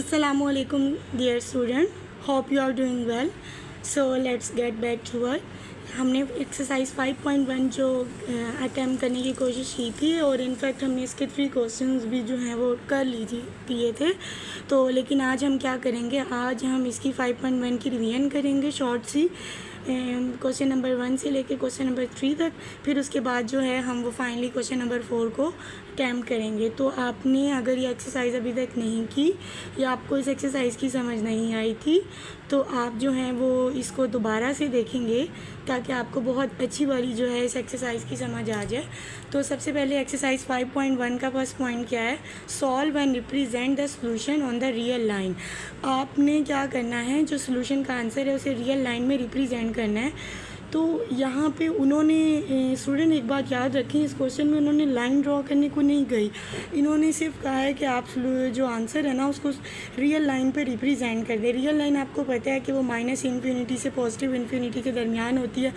Assalamualaikum dear student, hope you are doing well. So let's get back to work. हमने exercise 5.1 जो attempt करने की कोशिश की थी और इनफैक्ट हमने इसके 3 क्वेश्चंस भी जो हैं वो कर किए थे। तो लेकिन आज हम क्या करेंगे, आज हम इसकी 5.1 की रिवीजन करेंगे शॉर्ट सी, क्वेश्चन नंबर 1 से लेकर क्वेश्चन नंबर 3 तक। फिर उसके बाद जो है हम वो फाइनली क्वेश्चन नंबर 4 को अटैम्प्ट करेंगे। तो आपने अगर ये एक्सरसाइज अभी तक नहीं की या आपको इस एक्सरसाइज की समझ नहीं आई थी तो आप जो हैं वो इसको दोबारा से देखेंगे ताकि आपको बहुत अच्छी वाली जो है इस एक्सरसाइज की समझ आ जाए। तो सबसे पहले एक्सरसाइज 5.1 का फर्स्ट पॉइंट क्या है, solve and represent the solution on the real line. आपने क्या करना है, जो सॉल्यूशन का आंसर है उसे रियल लाइन में रिप्रेजेंट करना है। तो यहाँ पे उन्होंने स्टूडेंट एक बात याद रखें, इस क्वेश्चन में उन्होंने लाइन ड्रॉ करने को नहीं गई, इन्होंने सिर्फ कहा है कि आप जो आंसर है ना उसको रियल लाइन पे रिप्रेजेंट कर दे। रियल लाइन आपको पता है कि वो माइनस इन्फिनिटी से पॉजिटिव इन्फिनिटी के दरमियान होती है,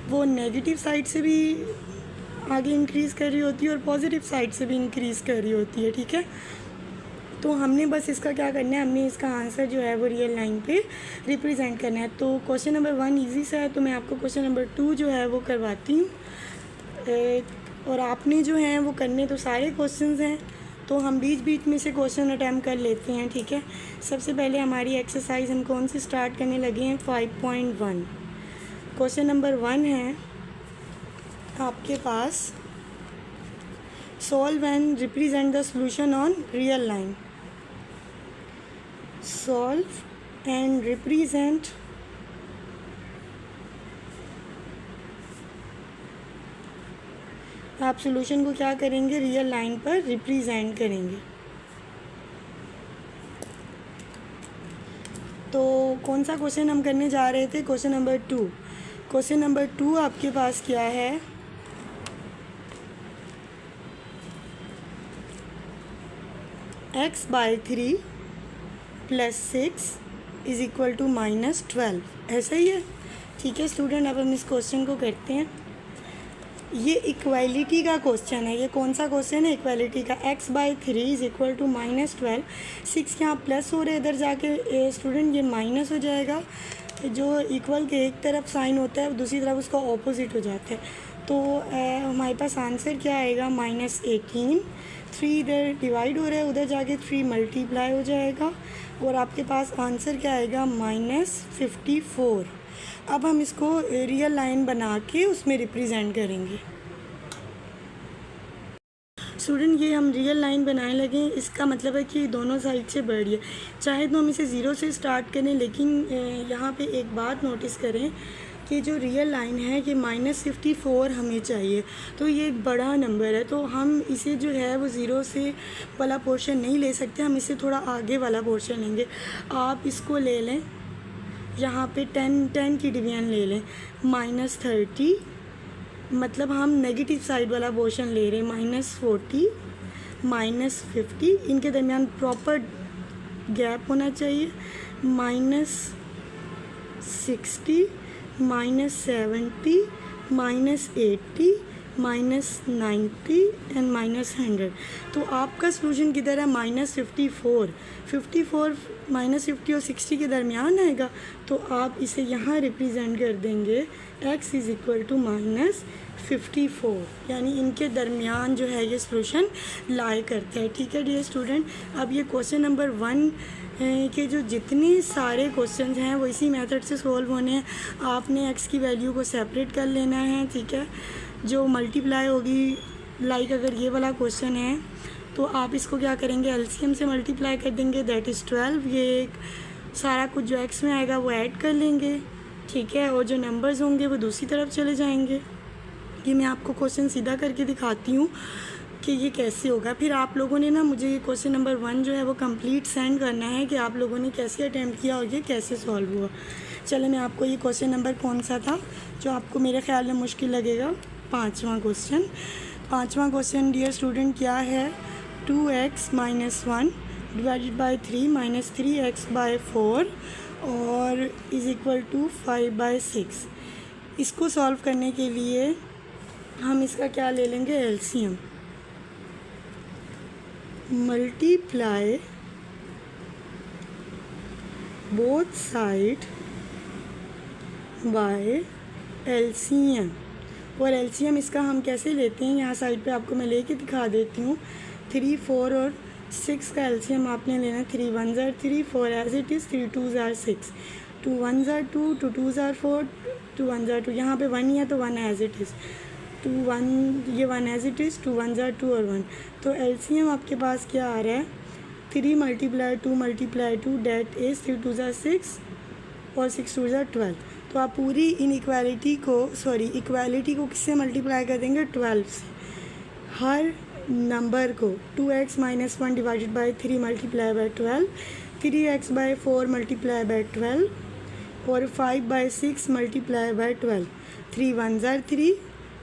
वो नेगेटिव साइड से भी आगे इंक्रीज़ कर रही होती है और पॉजिटिव साइड से भी इंक्रीज़ कर रही होती है, ठीक है। तो हमने बस इसका क्या करना है, हमने इसका आंसर जो है वो रियल लाइन पे रिप्रेजेंट करना है। तो क्वेश्चन नंबर 1 इजी सा है, तो मैं आपको क्वेश्चन नंबर 2 जो है वो करवाती हूँ। और आपने जो है वो करने तो सारे क्वेश्चंस हैं, तो हम बीच बीच में से क्वेश्चन अटैम्प्ट कर लेते हैं, ठीक है। सबसे पहले हमारी एक्सरसाइज हम कौन सी स्टार्ट करने लगे हैं, 5.1। क्वेश्चन नंबर 1 है आपके पास, solve and represent the solution on real line. Solve and represent आप सॉल्यूशन को क्या करेंगे, रियल लाइन पर रिप्रेजेंट करेंगे। तो कौन सा क्वेश्चन हम करने जा रहे थे, क्वेश्चन नंबर 2। क्वेश्चन नंबर 2 आपके पास क्या है, x/3 + 6 = -12, ऐसा ही है, ठीक है स्टूडेंट। अब हम इस क्वेश्चन को करते हैं। ये इक्वालिटी का क्वेश्चन है, ये कौन सा क्वेश्चन है, इक्वालिटी का। x/3 = -12, 6 यहाँ प्लस हो रहे हैं, इधर जाके स्टूडेंट ये माइनस हो जाएगा। जो इक्वल के एक तरफ साइन होता है दूसरी तरफ उसका ऑपोजिट हो जाता है। तो हमारे पास आंसर क्या आएगा, -18। 3 इधर डिवाइड हो रहा है, उधर जाके 3 मल्टीप्लाई हो जाएगा और आपके पास आंसर क्या आएगा, -54। अब हम इसको रियल लाइन बना के उसमें रिप्रेजेंट करेंगे। स्टूडेंट ये हम रियल लाइन बनाने लगे, इसका मतलब है कि दोनों साइड से बढ़ रही है। चाहे तो हम इसे 0 से स्टार्ट करें, लेकिन यहाँ पे एक बात नोटिस करें कि जो रियल लाइन है कि -54 हमें चाहिए, तो ये एक बड़ा नंबर है, तो हम इसे जो है वो 0 से वाला पोर्शन नहीं ले सकते, हम इसे थोड़ा आगे वाला पोर्शन लेंगे। आप इसको ले लें, यहाँ पे 10 की डिवीजन ले लें, -30, मतलब हम नेगेटिव साइड वाला पोर्शन ले रहे हैं, -40, -50, इनके दरमियान प्रॉपर गैप होना चाहिए, -60, -70, -80, -90 एंड -100। तो आपका सॉल्यूशन किधर है, -54। 54 -50 और 60 के दरमियान आएगा, तो आप इसे यहाँ रिप्रेजेंट कर देंगे x = -54, यानी इनके दरमियान जो है ये सॉल्यूशन लाई करता है, ठीक है डियर स्टूडेंट। अब ये क्वेश्चन नंबर 1 के जो जितने सारे क्वेश्चंस हैं वो इसी मेथड से सॉल्व होने हैं। आपने x की वैल्यू को सेपरेट कर लेना है, ठीक है। जो मल्टीप्लाई होगी, लाइक अगर ये वाला क्वेश्चन है तो आप इसको क्या करेंगे, एलसीएम से मल्टीप्लाई कर देंगे, दैट इज़ 12। ये सारा कुछ जो x में आएगा वो ऐड कर लेंगे, ठीक है, और जो नंबर्स होंगे वो दूसरी तरफ चले जाएंगे। ये मैं आपको क्वेश्चन सीधा करके दिखाती हूँ कि ये कैसे होगा। फिर आप लोगों ने ना मुझे ये क्वेश्चन नंबर 1 जो है वो कंप्लीट सेंड करना है कि आप लोगों ने कैसे अटैम्प्ट किया और ये कैसे सॉल्व हुआ। चलो मैं आपको ये क्वेश्चन नंबर कौन सा था जो आपको मेरे ख्याल में मुश्किल लगेगा, 5वां क्वेश्चन। 5वां क्वेश्चन डियर स्टूडेंट क्या है, 2x - 1 / 3 - 3x/4 और = 5/6। इसको सॉल्व करने के लिए हम इसका क्या ले लेंगे, LCM. Multiply both side by LCM. और एलसीएम इसका हम कैसे लेते हैं, यहाँ साइड पे आपको मैं लेके दिखा देती हूँ। 3, 4 और 6 का एलसीएम आपने लेना है। 3 1s are 3, 4 as it is, 3 2s are 6, 2 1s are 2, 2 2s are 4, 2 1s are 2। यहाँ पे 1 ही है तो 1 एज इट इज़, 2 1, ये 1 as it is, 2 1s are 2 और 1। तो एलसीएम आपके पास क्या आ रहा है, 3 × 2 × 2 डेट इज़ 3 2s are 6 और 6 2s are 12। तो आप पूरी इक्वालिटी को किससे मल्टीप्लाई कर देंगे, 12 से। हर नंबर को 2x - 1 divided by 3 multiply by 12, 3x by 4 multiply by 12 और 5/6 multiply by 12। 3 1s are 3,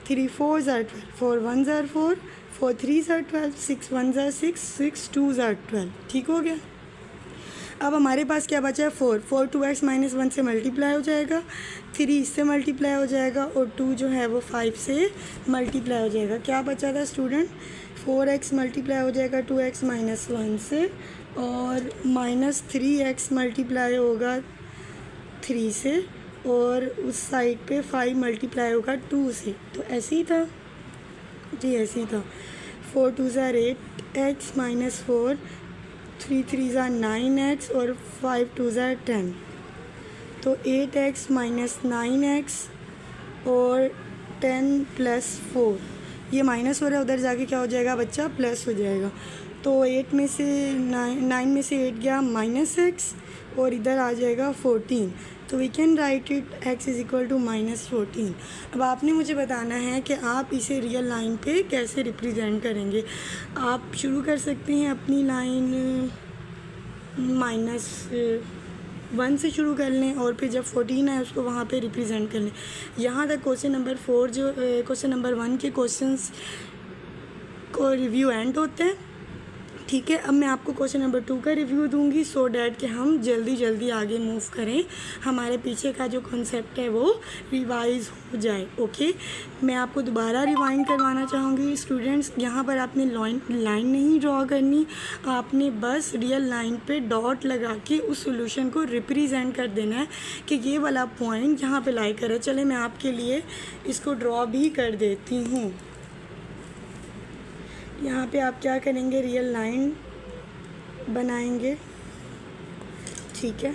3 4s are 12, 4 1s are 4, 4 3s are 12, 6 1s are 6, 6 2s are 12। ठीक हो गया। अब हमारे पास क्या बचा है, 4 2x - 1 से मल्टीप्लाई हो जाएगा, 3 इससे मल्टीप्लाई हो जाएगा और 2 जो है वो 5 से मल्टीप्लाई हो जाएगा। क्या बचा था स्टूडेंट, 4x मल्टीप्लाई हो जाएगा 2x - 1 से और -3x मल्टीप्लाई होगा 3 से और उस साइड पे 5 मल्टीप्लाई होगा 2 से। तो ऐसे ही था जी, ऐसे ही था। 4 2s are 8x - 4, 3 3s are 9x और 5 2s are 10। तो 8x - 9x और 10 + 4, ये माइनस हो रहा है, उधर जाके क्या हो जाएगा बच्चा, प्लस हो जाएगा। तो 8 में से 9 में से 8 गया -x और इधर आ जाएगा 14। तो we can write it x is equal to -14। अब आपने मुझे बताना है कि आप इसे रियल लाइन पे कैसे रिप्रेजेंट करेंगे। आप शुरू कर सकते हैं अपनी लाइन -1 से शुरू कर लें और फिर जब 14 है उसको वहाँ पे रिप्रेजेंट कर लें। यहाँ तक क्वेश्चन नंबर 4 जो क्वेश्चन नंबर 1 के क्वेश्चंस को रिव्यू एंड होते हैं। ठीक है, अब मैं आपको क्वेश्चन नंबर 2 का रिव्यू दूंगी सो डैट कि हम जल्दी आगे मूव करें, हमारे पीछे का जो कॉन्सेप्ट है वो रिवाइज हो जाए। ओके, मैं आपको दोबारा रिवाइंड करवाना चाहूँगी स्टूडेंट्स। यहाँ पर आपने लाइन नहीं ड्रॉ करनी, आपने बस रियल लाइन पे डॉट लगा के उस सोल्यूशन को रिप्रेजेंट कर देना है कि ये वाला पॉइंट यहाँ पे लाई करे। चले मैं आपके लिए इसको ड्रॉ भी कर देती हूँ। यहाँ पे आप क्या करेंगे, रियल लाइन बनाएंगे, ठीक है।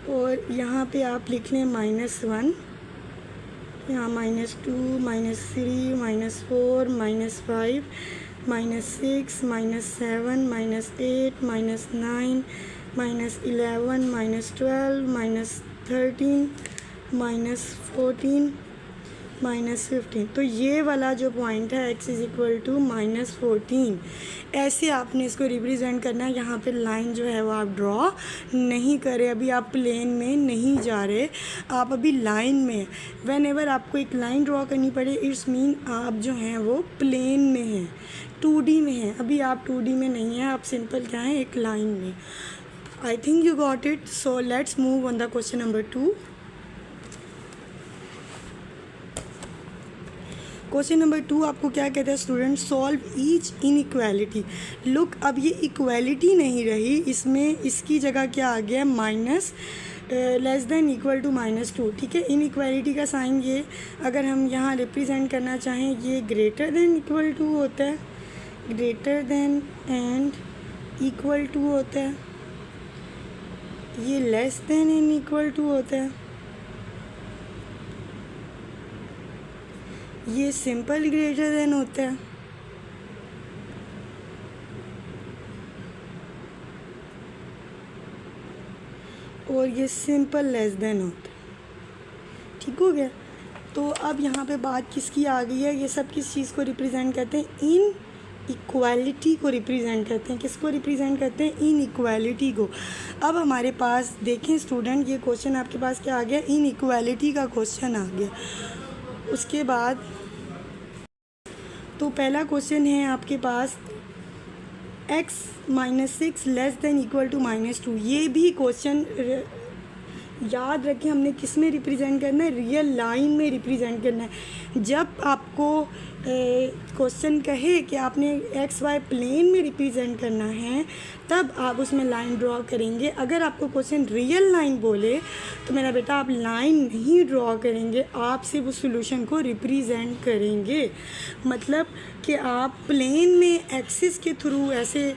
और यहाँ पे आप लिख लें -1, यहाँ -2 -3 -4 -5 -6 -7 -8 -9 -11 -12 -13 -14 -15। तो ये वाला जो पॉइंट है x इज़ इक्वल टू -14, ऐसे आपने इसको रिप्रेजेंट करना है। यहाँ पे लाइन जो है वो आप ड्रॉ नहीं करें, अभी आप प्लेन में नहीं जा रहे, आप अभी लाइन में। व्हेन एवर आपको एक लाइन ड्रॉ करनी पड़े इट्स मीन आप जो हैं वो प्लेन में हैं, 2D में हैं। अभी आप 2D में नहीं हैं, आप सिंपल क्या हैं, एक लाइन में। I think you got it. So let's move on the question number 2। Question number 2 आपको क्या कहता है student, solve each inequality. Look, अब ये इक्वालिटी नहीं रही, इसमें इसकी जगह क्या आ गया, minus less than equal to -2। ठीक है, इनइक्वालिटी का साइन ये अगर हम यहाँ रिप्रेजेंट करना चाहें, ये ग्रेटर देन इक्वल टू होता है, greater than and equal to होता है, ये less than and equal to होता है, ये सिंपल ग्रेटर देन होता है, और ये सिंपल लेस देन होता है। ठीक हो गया। तो अब यहाँ पे बात किसकी आ गई है, ये सब किस चीज़ को रिप्रेजेंट करते हैं, इन इक्वालिटी को रिप्रेजेंट करते हैं। किसको रिप्रेजेंट करते हैं, इन इक्वालिटी को। अब हमारे पास देखें स्टूडेंट, ये क्वेश्चन आपके पास क्या आ गया, इन इक्वालिटी का क्वेश्चन आ गया। उसके बाद तो पहला क्वेश्चन है आपके पास x - 6 less than equal to -2। ये भी क्वेश्चन याद रखें हमने किस में रिप्रेजेंट करना है, रियल लाइन में रिप्रेजेंट करना है। जब आपको क्वेश्चन कहे कि आपने एक्स वाई प्लेन में रिप्रेजेंट करना है तब आप उसमें लाइन ड्रॉ करेंगे। अगर आपको क्वेश्चन रियल लाइन बोले तो मेरा बेटा आप लाइन नहीं ड्रॉ करेंगे, आप सिर्फ उस सोल्यूशन को रिप्रेजेंट करेंगे। मतलब कि आप प्लेन में एक्सिस के थ्रू ऐसे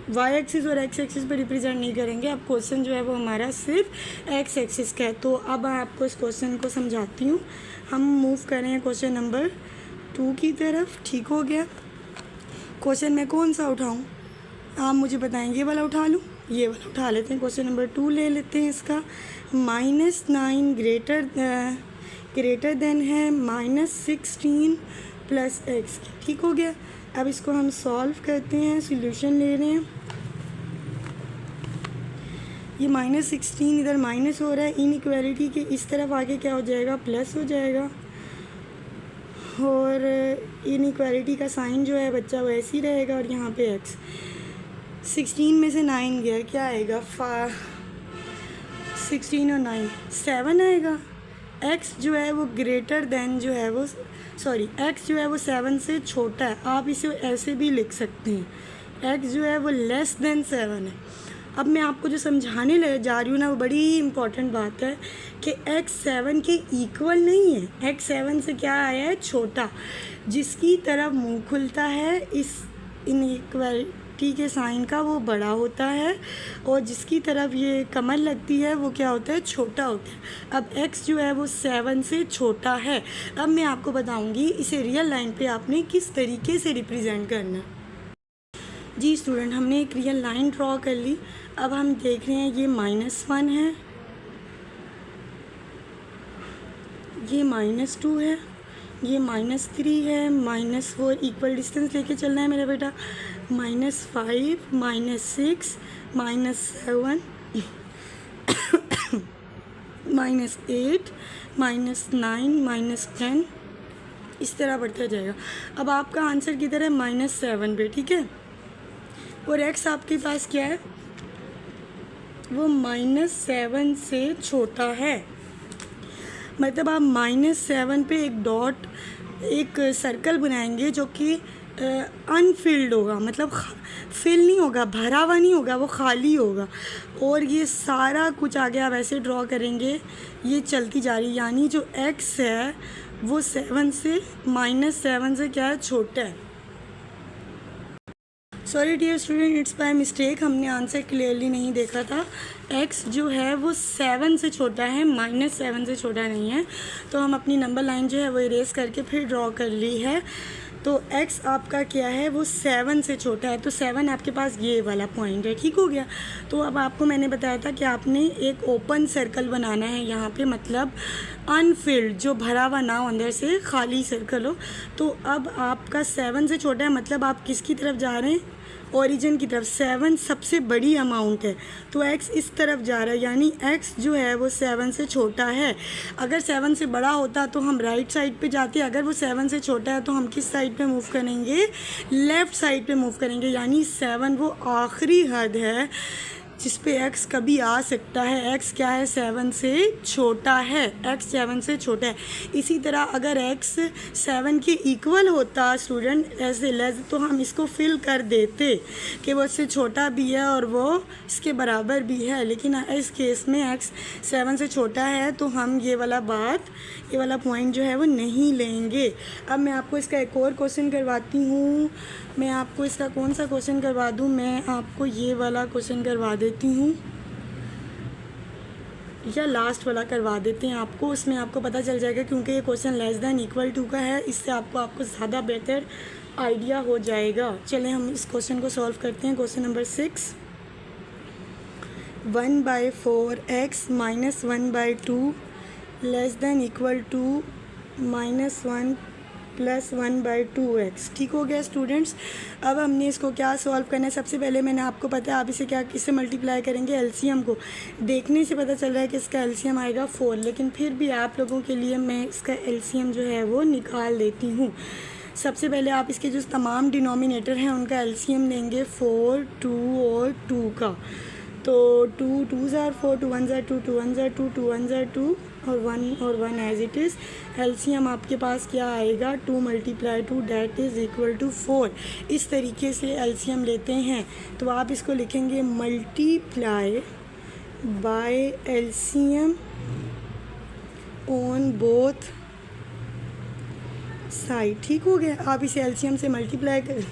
वाई एक्सिस और एक्स एक्सिस पर रिप्रेजेंट नहीं करेंगे। अब क्वेश्चन जो है वो हमारा सिर्फ एक्स एक्सिस का है। तो अब मैं आपको इस क्वेश्चन को समझाती हूँ। हम मूव करें क्वेश्चन नंबर 2 की तरफ। ठीक हो गया। क्वेश्चन मैं कौन सा उठाऊँ, आप मुझे बताएंगे। ये वाला उठा लूँ, ये वाला उठा लेते हैं। क्वेश्चन नंबर 2 ले लेते हैं। इसका -9 ग्रेटर देन है -16 प्लस एक्स। ठीक हो गया। अब इसको हम सॉल्व करते हैं, सॉल्यूशन ले रहे हैं। ये -16 इधर माइनस हो रहा है, इनइक्वालिटी के इस तरफ आके क्या हो जाएगा, प्लस हो जाएगा। और इनइक्वालिटी का साइन जो है बच्चा वो ऐसे ही रहेगा। और यहाँ पे एक्स 16 में से 9 गया, क्या आएगा, 16 और 9 7 आएगा। एक्स जो है वो ग्रेटर देन जो है वो एक्स जो है वो 7 से छोटा है। आप इसे ऐसे भी लिख सकते हैं, एक्स जो है वो लेस देन 7 है। अब मैं आपको जो समझाने ले जा रही हूँ ना वो बड़ी इम्पॉर्टेंट बात है कि एक्स 7 के इक्वल नहीं है। एक्स 7 से क्या आया है, छोटा। जिसकी तरफ मुंह खुलता है इस इनइक्वालिटी के साइन का वो बड़ा होता है, और जिसकी तरफ ये कमर लगती है वो क्या होता है, छोटा होता है। अब x जो है वो 7 से छोटा है। अब मैं आपको बताऊंगी इसे रियल लाइन पे आपने किस तरीके से रिप्रेजेंट करना है। जी स्टूडेंट, हमने एक रियल लाइन ड्रॉ कर ली। अब हम देख रहे हैं ये -1 है, ये -2 है, ये -3 है, -4 इक्वल डिस्टेंस लेके चलना है मेरा बेटा। -5 -6 -7 -8 -9 -10 इस तरह बढ़ता जाएगा। अब आपका आंसर किधर है, -7 पे। ठीक है। और x आपके पास क्या है, वो -7 से छोटा है। मतलब आप -7 पे एक डॉट, एक सर्कल बनाएंगे जो कि अनफिल्ड होगा, मतलब फिल नहीं होगा, भरा हुआ नहीं होगा, वो खाली होगा। और ये सारा कुछ आगे आप ऐसे ड्रॉ करेंगे, ये चलती जा रही, यानी जो x है वो 7 से -7 से क्या है, छोटा है। Sorry dear student, it's by mistake, हमने आंसर क्लियरली नहीं देखा था। x जो है वो 7 से छोटा है, -7 से छोटा नहीं है। तो हम अपनी नंबर लाइन जो है वो इरेज करके फिर ड्रॉ कर ली है। तो x आपका क्या है, वो 7 से छोटा है। तो 7 आपके पास ये वाला पॉइंट है। ठीक हो गया। तो अब आपको मैंने बताया था कि आपने एक ओपन सर्कल बनाना है यहाँ पे, मतलब अनफिल्ड, जो भरा हुआ ना हो, अंदर से खाली सर्कल हो। तो अब आपका 7 से छोटा है, मतलब आप किसकी तरफ जा रहे हैं, ओरिजिन की तरफ। 7 सबसे बड़ी अमाउंट है, तो x इस तरफ जा रहा है, यानी x जो है वो 7 से छोटा है। अगर 7 से बड़ा होता तो हम राइट साइड पे जाते, अगर वो 7 से छोटा है तो हम किस साइड पे मूव करेंगे, लेफ़्ट साइड पे मूव करेंगे। यानी 7 वो आखिरी हद है जिस पे x कभी आ सकता है। x क्या है, 7 से छोटा है, x 7 से छोटा है। इसी तरह अगर x 7 के इक्वल होता स्टूडेंट, ऐसे लेस, तो हम इसको फिल कर देते कि वो इससे छोटा भी है और वो इसके बराबर भी है। लेकिन इस केस में x 7 से छोटा है तो हम ये वाला पॉइंट जो है वो नहीं लेंगे। अब मैं आपको इसका एक और क्वेश्चन करवाती हूँ। मैं आपको इसका कौन सा क्वेश्चन करवा दूँ, मैं आपको ये वाला क्वेश्चन करवा देती हूँ, या लास्ट वाला करवा देते हैं आपको। उसमें आपको पता चल जाएगा, क्योंकि ये question less than equal to का है, इससे आपको ज़्यादा बेहतर आइडिया हो जाएगा। चलें हम इस क्वेश्चन को सॉल्व करते हैं। Question number 6, 1/4x - 1/2 less than equal to -1 + 1/2x। ठीक हो गया स्टूडेंट्स। अब हमने इसको क्या सॉल्व करना है, सबसे पहले मैंने आपको पता है आप इसे किससे मल्टीप्लाई करेंगे, एलसीएम को। देखने से पता चल रहा है कि इसका एलसीएम आएगा 4, लेकिन फिर भी आप लोगों के लिए मैं इसका एलसीएम जो है वो निकाल देती हूँ। सबसे पहले आप इसके जो तमाम डिनोमिनेटर हैं उनका एलसीएम लेंगे, 4, 2 और 2 का। तो 2 2s are 4, 2 1s are 2, 2 1s are 2, 2 1s are 2 और 1 एज इट इज़। एलसीएम आपके पास क्या आएगा, 2 × 2 डैट इज़ इक्वल टू 4। इस तरीके से एलसीएम लेते हैं तो आप इसको लिखेंगे multiply by LCM on both side. ठीक हो गया। आप इसे एलसीएम से मल्टीप्लाई कर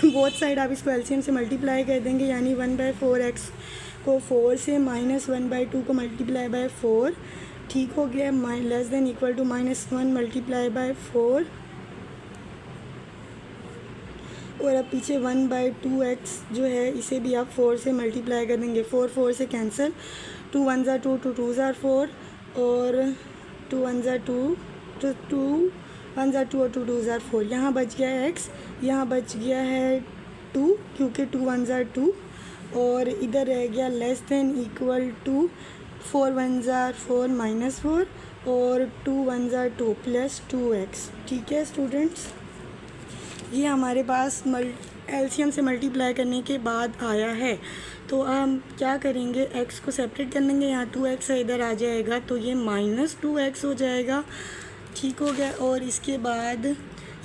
बोथ साइड आप इसको एलसीएम से मल्टीप्लाई कर देंगे, यानी 1/4x को 4 से -1/2 को मल्टीप्लाई बाय 4। ठीक हो गया। Less than equal to -1 multiply by 4 और अब पीछे 1/2x जो है इसे भी आप 4 से मल्टीप्लाई कर देंगे। 4 4 से cancel, 2 1s are 2, 2 2s are 4 और 2 1s are 2, तो 2 1s are 2 और 2 2s are 4। यहाँ बच गया है x, यहाँ बच गया है 2 क्योंकि 2 1s are 2 और इधर रह गया less than equal to 4 1s are 4 -4 और 2 1s are 2 प्लस 2x। ठीक है स्टूडेंट्स, ये हमारे पास एलसीएम से मल्टीप्लाई करने के बाद आया है। तो हम क्या करेंगे, x को सेपरेट कर लेंगे, यहाँ 2x है इधर आ जाएगा तो ये -2x हो जाएगा। ठीक हो गया। और इसके बाद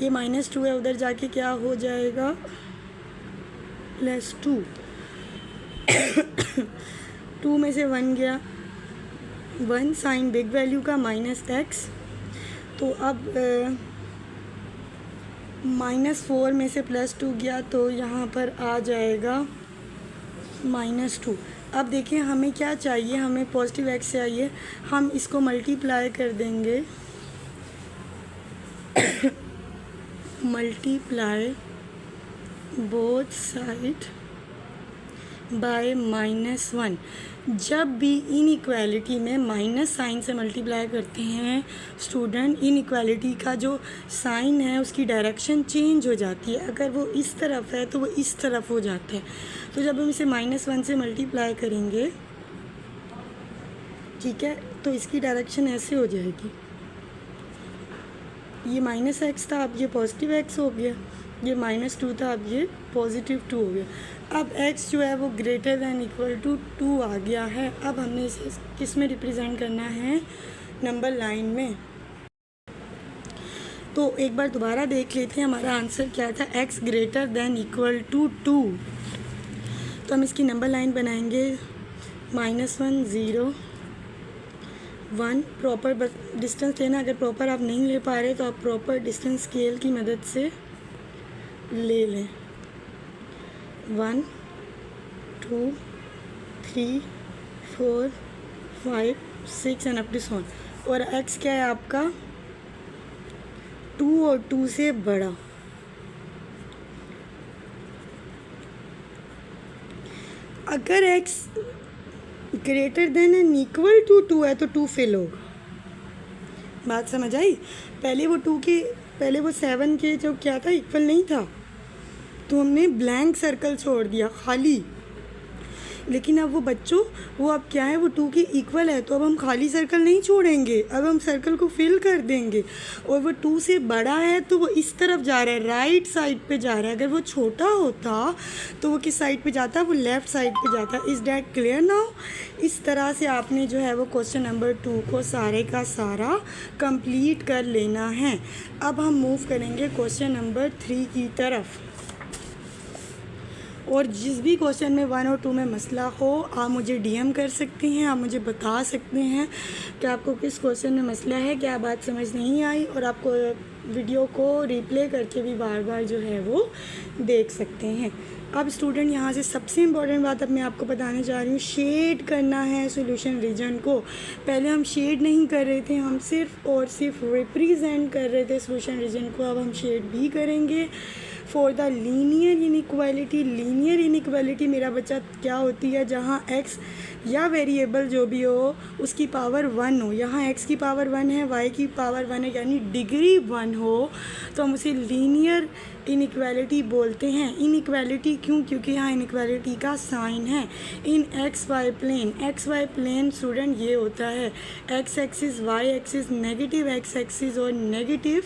ये -2 है उधर जाके क्या हो जाएगा, +2 2 में से 1 गया, 1 साइन बिग वैल्यू का -x। तो अब -4 में से +2 गया तो यहाँ पर आ जाएगा -2। अब देखिए हमें क्या चाहिए, हमें पॉजिटिव x चाहिए। हम इसको मल्टीप्लाई कर देंगे मल्टीप्लाई बोथ साइड बाय -1। जब भी इनइक्वालिटी में माइनस साइन से मल्टीप्लाई करते हैं स्टूडेंट, इनइक्वालिटी का जो साइन है उसकी डायरेक्शन चेंज हो जाती है। अगर वो इस तरफ है तो वो इस तरफ हो जाता है। तो जब हम इसे -1 से मल्टीप्लाई करेंगे, ठीक है, तो इसकी डायरेक्शन ऐसे हो जाएगी। ये -x था, अब ये पॉजिटिव x हो गया। ये -2 था, अब ये +2 हो गया। अब x जो है वो ग्रेटर दैन इक्वल टू 2 आ गया है। अब हमने इसे किस में रिप्रेजेंट करना है, नंबर लाइन में। तो एक बार दोबारा देख लेते हैं हमारा आंसर क्या था, x greater than equal to 2। तो हम इसकी नंबर लाइन बनाएंगे -1 0 1। प्रॉपर डिस्टेंस लेना, अगर प्रॉपर आप नहीं ले पा रहे तो आप प्रॉपर डिस्टेंस स्केल की मदद से ले लें। 1 2 3 4 5 6 and up to so on. और x क्या है आपका, 2 और 2 से बड़ा। अगर x greater than and equal to 2 है तो 2 फेल होगा। बात समझ आई। पहले वो 7 के जो क्या था, इक्वल नहीं था, तो हमने ब्लैंक सर्कल छोड़ दिया खाली। लेकिन अब वो बच्चों, वो अब क्या है, वो 2 के इक्वल है, तो अब हम खाली सर्कल नहीं छोड़ेंगे, अब हम सर्कल को फिल कर देंगे। और वो 2 से बड़ा है तो वो इस तरफ जा रहा है, राइट साइड पे जा रहा है। अगर वो छोटा होता तो वो किस साइड पे जाता, वो लेफ़्ट साइड पे जाता। Is that clear now? इस तरह से आपने जो है वो क्वेश्चन नंबर 2 को सारे का सारा कंप्लीट कर लेना है। अब हम मूव करेंगे क्वेश्चन नंबर 3 की तरफ। और जिस भी क्वेश्चन में 1 और 2 में मसला हो, आप मुझे डीएम कर सकते हैं, आप मुझे बता सकते हैं कि आपको किस क्वेश्चन में मसला है, क्या बात समझ नहीं आई, और आपको वीडियो को रिप्ले करके भी बार बार जो है वो देख सकते हैं। अब स्टूडेंट यहाँ से सबसे इम्पॉर्टेंट बात अब मैं आपको बताने जा रही हूँ, शेड करना है सॉल्यूशन रीजन को। पहले हम शेड नहीं कर रहे थे, हम सिर्फ और सिर्फ रिप्रेजेंट कर रहे थे सॉल्यूशन रीजन को। अब हम शेड भी करेंगे for the linear inequality. Linear inequality मेरा बच्चा क्या होती है, जहाँ x या वेरिएबल जो भी हो उसकी पावर 1 हो। यहाँ x की पावर 1 है, y की पावर 1 है, यानी डिग्री 1 हो, तो हम उसे लीनियर इनइक्वालिटी बोलते हैं। इनइक्वालिटी क्यों? क्योंकि यहाँ इनइक्वालिटी का साइन है। In x y plane, x y plane student ये होता है x axis, y axis, negative x axis और नेगेटिव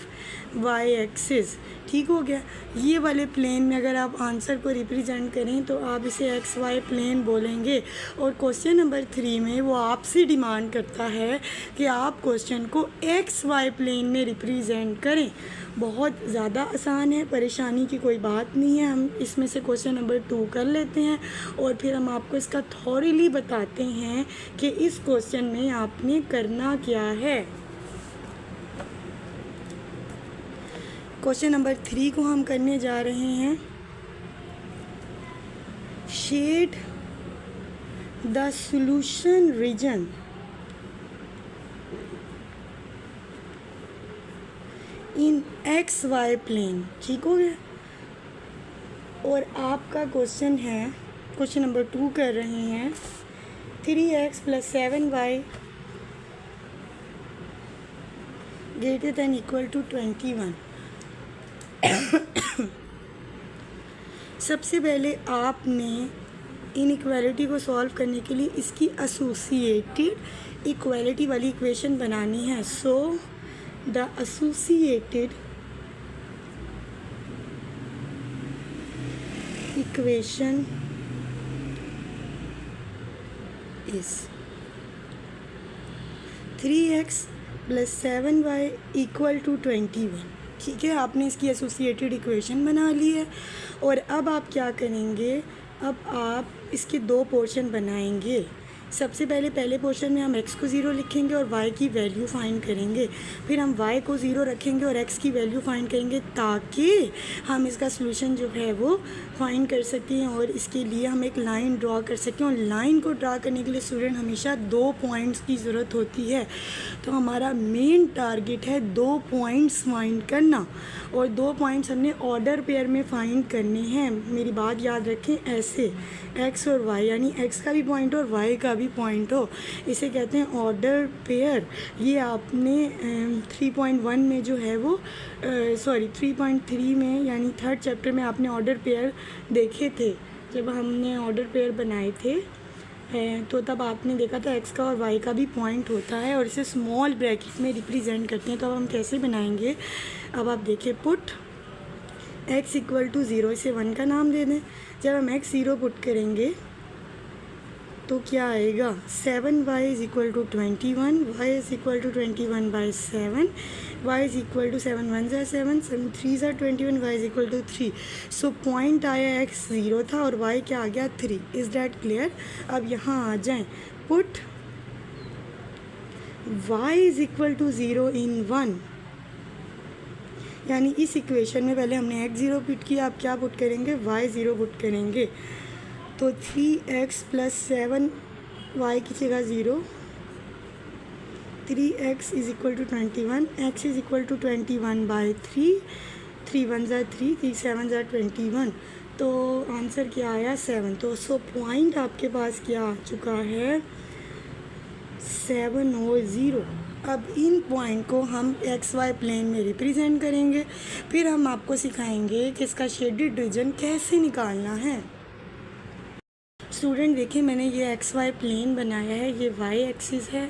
वाई एक्सिस। ठीक हो गया। ये वाले प्लेन में अगर आप आंसर को रिप्रेजेंट करें तो आप इसे एक्स वाई प्लेन बोलेंगे। और क्वेश्चन नंबर 3 में वो आपसे डिमांड करता है कि आप क्वेश्चन को एक्स वाई प्लेन में रिप्रेजेंट करें। बहुत ज़्यादा आसान है, परेशानी की कोई बात नहीं है। हम इसमें से क्वेश्चन नंबर 2 कर लेते हैं और फिर हम आपको इसका थॉरली बताते हैं कि इस क्वेश्चन में आपने करना क्या है। क्वेश्चन नंबर 3 को हम करने जा रहे हैं। Shade the solution region in x y plane. ठीक हो गया। और आपका क्वेश्चन है, क्वेश्चन नंबर 2 कर रहे हैं 3x + 7y > 21। सबसे पहले आपने इनइक्वालिटी को सॉल्व करने के लिए इसकी एसोसिएटेड इक्वालिटी वाली इक्वेशन बनानी है। So the associated equation is 3x + 7y = 21। ठीक है, आपने इसकी एसोसिएटेड इक्वेशन बना ली है। और अब आप क्या करेंगे, अब आप इसके 2 पोर्शन बनाएंगे। सबसे पहले पोर्शन में हम x को 0 लिखेंगे और y की वैल्यू फाइंड करेंगे। फिर हम y को 0 रखेंगे और x की वैल्यू फाइंड करेंगे ताकि हम इसका सॉल्यूशन जो है वो फाइंड कर सकें। और इसके लिए हम एक लाइन ड्रॉ कर सकें। और लाइन को ड्रॉ करने के लिए स्टूडेंट हमेशा 2 पॉइंट्स की ज़रूरत होती है। तो हमारा मेन टारगेट है 2 पॉइंट्स फाइंड करना। और 2 पॉइंट्स हमने ऑर्डर पेयर में फाइंड करने हैं। मेरी बात याद रखें, ऐसे x और y, यानी x का भी पॉइंट और y का भी पॉइंट हो, इसे कहते हैं ऑर्डर पेयर। ये आपने 3.1 में जो है वो 3.3 में यानी 3rd चैप्टर में आपने ऑर्डर पेयर देखे थे। जब हमने ऑर्डर पेयर बनाए थे तो तब आपने देखा था x का और y का भी पॉइंट होता है और इसे स्मॉल ब्रैकेट में रिप्रेजेंट करते हैं। तो अब हम कैसे बनाएंगे, अब आप देखिए, पुट x = 0, इसे 1 का नाम दे दें। जब हम x 0 पुट करेंगे तो क्या आएगा, 7y = 21, y = 21/7, y = 7 1 = 7, 7 3 = 21, y = 3। So point आया x 0 था और y क्या आ गया 3। Is that clear? अब यहाँ आ जाएं, पुट y = 0 इन 1, यानी इस इक्वेशन में पहले हमने x 0 पुट किया, अब क्या पुट करेंगे, y 0 पुट करेंगे। तो 3x + 7y की जगह 0, 3x = 21, x = 21/3, 3 1 = 3, 3 7 = 21। तो आंसर क्या आया, 7। तो सो पॉइंट आपके पास क्या आ चुका है, 7 और 0। अब इन पॉइंट को हम एक्स वाई प्लेन में रिप्रेजेंट करेंगे। फिर हम आपको सिखाएंगे कि इसका शेडेड रीजन कैसे निकालना है। स्टूडेंट देखिए, मैंने ये एक्स वाई प्लेन बनाया है, ये वाई एक्सिस है,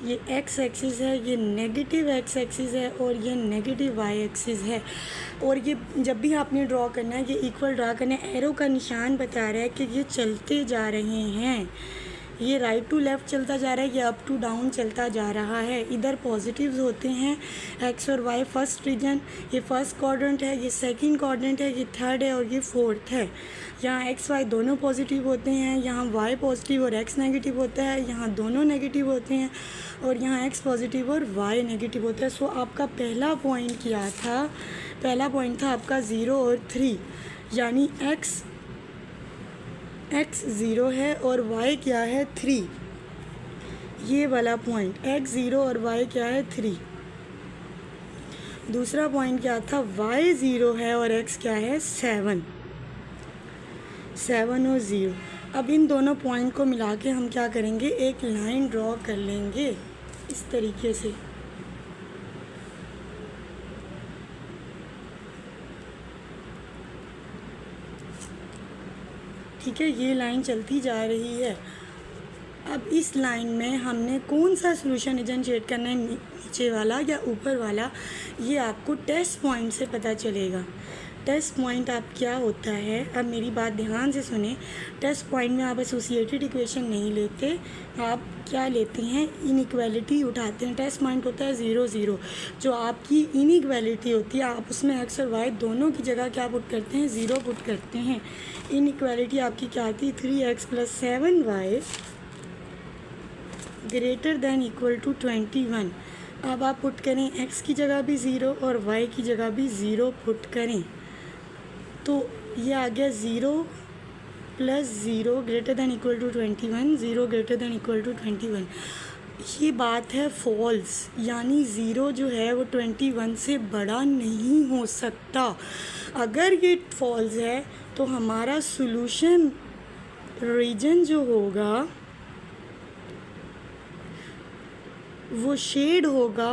ये एक्स एक्सिस है, ये नेगेटिव एक्स एक्सिस है और ये नेगेटिव वाई एक्सिस है। और ये जब भी आपने ड्रॉ करना है, ये इक्वल ड्रॉ करना है। एरो का निशान बता रहा है कि ये चलते जा रहे हैं, ये राइट टू लेफ़्ट चलता जा रहा है, ये अप टू डाउन चलता जा रहा है। इधर पॉजिटिव्स होते हैं एक्स और वाई, फर्स्ट रीजन, ये फर्स्ट क्वाड्रेंट है, ये सेकंड क्वाड्रेंट है, ये थर्ड है और ये फोर्थ है। यहाँ एक्स वाई दोनों पॉजिटिव होते हैं, यहाँ वाई पॉजिटिव और एक्स नेगेटिव होता है, यहाँ दोनों नेगेटिव होते हैं और यहाँ एक्स पॉजिटिव और वाई नेगेटिव होता है। सो आपका पहला पॉइंट क्या था, पहला पॉइंट था आपका 0 और 3, यानी एक्स 0 है और y क्या है 3, ये वाला पॉइंट x 0 और y क्या है 3। दूसरा पॉइंट क्या था, y 0 है और x क्या है 7 और 0। अब इन दोनों पॉइंट को मिला के हम क्या करेंगे, एक लाइन ड्रॉ कर लेंगे इस तरीके से। ठीक है, ये लाइन चलती जा रही है। अब इस लाइन में हमने कौन सा सोल्यूशन रीजन शेड करना है, नीचे वाला या ऊपर वाला, ये आपको टेस्ट पॉइंट से पता चलेगा। टेस्ट पॉइंट आप क्या होता है, अब मेरी बात ध्यान से सुने। टेस्ट पॉइंट में आप एसोसिएटेड इक्वेशन नहीं लेते, आप क्या लेते हैं, इनइक्वालिटी उठाते हैं। टेस्ट पॉइंट होता है 0 0, जो आपकी इनइक्वालिटी होती है, आप उसमें एक्स और वाई दोनों की जगह क्या पुट करते हैं, 0 पुट करते हैं। इनइक्वालिटी आपकी क्या आती है, 3x + 7y greater than equal to 21। अब आप पुट करें x की जगह भी 0 और y की जगह भी 0 पुट करें, तो ये आ गया 0 + 0 greater than equal to 21, 0 greater than equal to 21। ये बात है फॉल्स, यानी 0 जो है वो 21 से बड़ा नहीं हो सकता। अगर ये फॉल्स है तो हमारा सॉल्यूशन रीजन जो होगा वो शेड होगा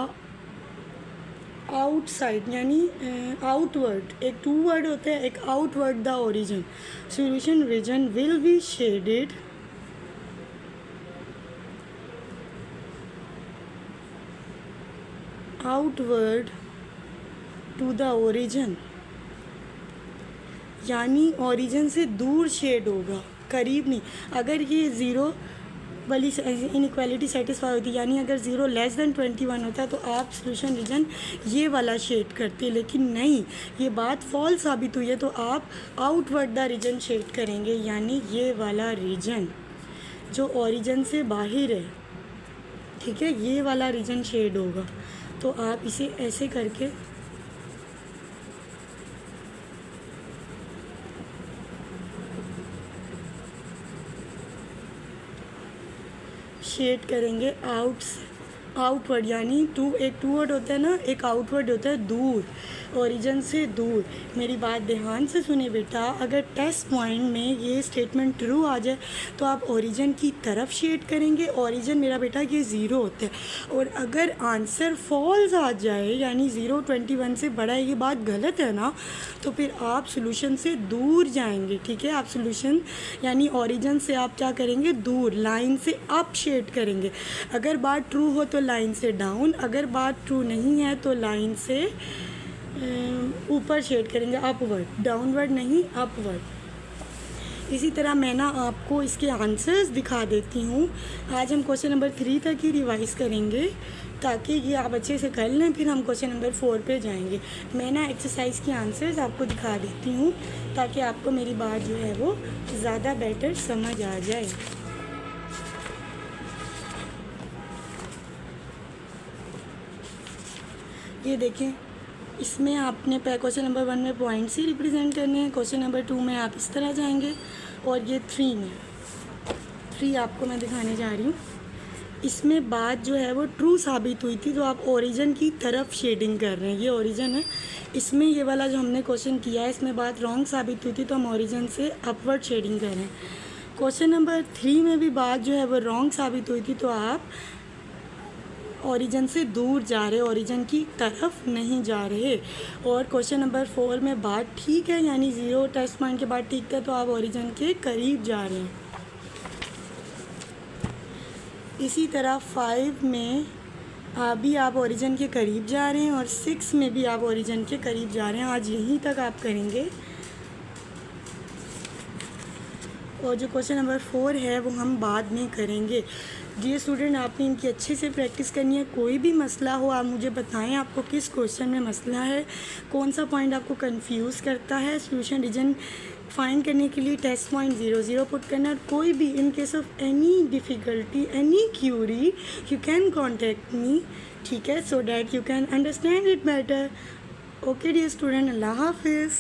आउटसाइड, यानी आउटवर्ड। एक टू वर्ड होता है, एक outward the origin. Solution region will be shaded outward to the origin, यानी ओरिजिन से दूर शेड होगा, करीब नहीं। अगर ये 0 वाली इनइक्वालिटी सेटिस्फाई होती, यानी अगर 0 लेस देन 21 होता है तो आप सॉल्यूशन रीजन ये वाला शेड करते, लेकिन नहीं, ये बात फॉल्स साबित हुई है, तो आप आउटवर्ड द रीजन शेड करेंगे, यानी ये वाला रीजन जो ओरिजिन से बाहर है, ठीक है, ये वाला रीजन शेड होगा। तो आप इसे ऐसे करके शेड करेंगे आउटवर्ड, यानी एक टू वर्ड होता है ना, एक आउटवर्ड होता है दूर, ओरिजिन से दूर। मेरी बात ध्यान से सुने बेटा, अगर टेस्ट पॉइंट में ये स्टेटमेंट ट्रू आ जाए तो आप ओरिजिन की तरफ शेड करेंगे। ओरिजिन मेरा बेटा ये 0 होता है, और अगर आंसर फॉल्स आ जाए, यानी 0 21 से बड़ा है, ये बात गलत है ना, तो फिर आप सॉल्यूशन से दूर जाएंगे, ठीक है। आप सॉल्यूशन यानी ओरिजिन से आप क्या करेंगे, दूर, लाइन से अप शेड करेंगे। अगर बात ट्रू हो तो लाइन से डाउन, अगर बात ट्रू नहीं है तो लाइन से ऊपर शेड करेंगे, अपवर्ड, डाउनवर्ड नहीं, अपवर्ड। इसी तरह मैं ना आपको इसके आंसर्स दिखा देती हूँ। आज हम क्वेश्चन नंबर 3 तक ही रिवाइज़ करेंगे ताकि ये आप अच्छे से कर लें, फिर हम क्वेश्चन नंबर 4 पे जाएंगे। मैं ना एक्सरसाइज के आंसर्स आपको दिखा देती हूँ ताकि आपको मेरी बात जो है वो ज़्यादा बेटर समझ आ जाए। ये देखें, इसमें आपने क्वेश्चन नंबर 1 में पॉइंट्स ही रिप्रेजेंट करने हैं, क्वेश्चन नंबर 2 में आप इस तरह जाएंगे, और ये 3 आपको मैं दिखाने जा रही हूँ। इसमें बात जो है वो ट्रू साबित हुई थी, तो आप ओरिजिन की तरफ शेडिंग कर रहे हैं, ये ओरिजिन है। इसमें ये वाला जो हमने क्वेश्चन किया है, इसमें बात रॉन्ग साबित हुई थी, तो हम ओरिजिन से अपवर्ड शेडिंग कर रहे हैं। क्वेश्चन नंबर 3 में भी बात जो है वो रॉन्ग साबित हुई थी, तो आप ओरिजिन से दूर जा रहे, ओरिजिन की तरफ नहीं जा रहे। और क्वेश्चन नंबर 4 में बात ठीक है, यानी 0 टेस्ट पॉइंट के बाद ठीक था, तो आप ओरिजिन के करीब जा रहे हैं। इसी तरह 5 में भी आप ओरिजिन के करीब जा रहे हैं, और 6 में भी आप ओरिजिन के करीब जा रहे हैं। आज यहीं तक आप करेंगे, और जो क्वेश्चन नंबर 4 है वो हम बाद में करेंगे। डियर स्टूडेंट, आपने इनकी अच्छे से प्रैक्टिस करनी है। कोई भी मसला हो आप मुझे बताएं, आपको किस क्वेश्चन में मसला है, कौन सा पॉइंट आपको कंफ्यूज करता है। सॉल्यूशन रीजन फाइंड करने के लिए टेस्ट पॉइंट 0 0 पुट करना। और कोई भी in case of any difficulty, any query, you can contact me, ठीक है, so that you can understand it better. Okay dear student, अल्लाह हाफिज़।